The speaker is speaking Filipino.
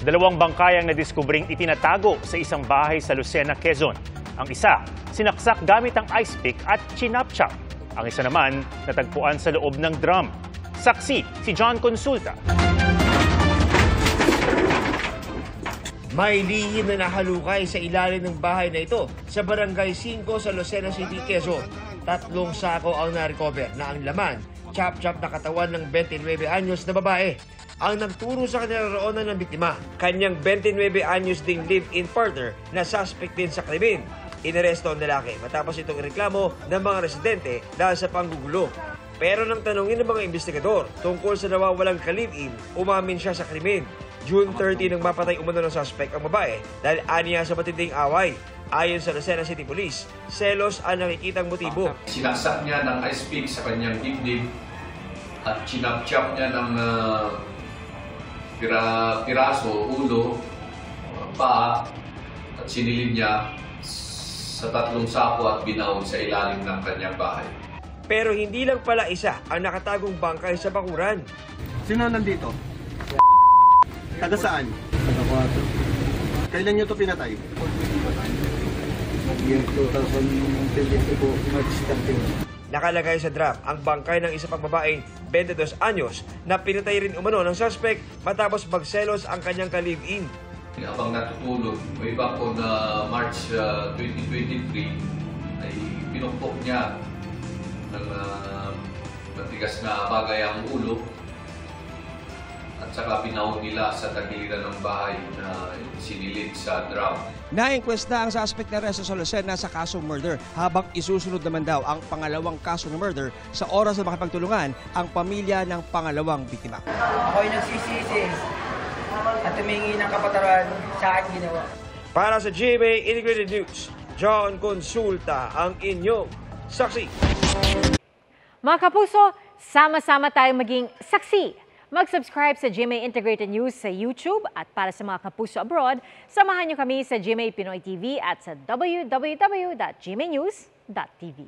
Dalawang bangkay ang nadiskubring itinatago sa isang bahay sa Lucena, Quezon. Ang isa, sinaksak gamit ang ice pick at chinapchap. Ang isa naman, natagpuan sa loob ng drum. Saksi, si John Consulta. May lihim na nahalukay sa ilalim ng bahay na ito sa Barangay 5 sa Lucena City, Quezon. 3 sako ang na-recover na ang laman, chop-chop na katawan ng 29 anyos na babae. Ang nagturo sa kinaroroonan ng biktima, kanyang 29 anyos ding live-in partner na suspect din sa krimen. Inaresto ang lalaki matapos itong reklamo ng mga residente dahil sa panggugulo. Pero nang tanungin ng mga investigador tungkol sa nawawalang ka-live-in, umamin siya sa krimen. June 30 nang mapatay umano ng suspect ang babae dahil aniya sa matinding away. Ayon sa Lucena City Police, selos ang nakikitang motibo. Sinaksak niya ng ice pick sa kanyang dibdib at chinap-chap niya ng piraso, ulo, paa at sinilid niya sa 3 sako at binawag sa ilalim ng kanyang bahay. Pero hindi lang pala isa ang nakatagong bangkay sa bakuran. Sino nandito? Taga saan? Taga 4. Kailan nyo to pinatay? Year 2022 po, March 13. Nakalagay sa draft ang bangkay ng isa pang babaeng 22 anyos na pinatay rin umano ng suspect matapos magselos ang kanyang ka-live-in. Habang natutulog, way back on March 2023, ay pinumpok niya ng matigas na bagay ang ulo at saka binawag nila sa tagiliran ng bahay na sinilid sa drum. Na-inquesta ang suspect na resto sa Lucena sa kasong murder habang isusunod naman daw ang pangalawang kaso ng murder sa oras na makipagtulungan ang pamilya ng pangalawang biktima. Ako'y nagsisisi at tumingi ng kapatawaran sa aking ginawa. Para sa GMA Integrated News, John Consulta ang inyong saksi. Mga kapuso, sama-sama tayong maging saksi. Mag-subscribe sa GMA Integrated News sa YouTube at para sa mga kapuso abroad, samahan niyo kami sa GMA Pinoy TV at sa www.gmanews.tv.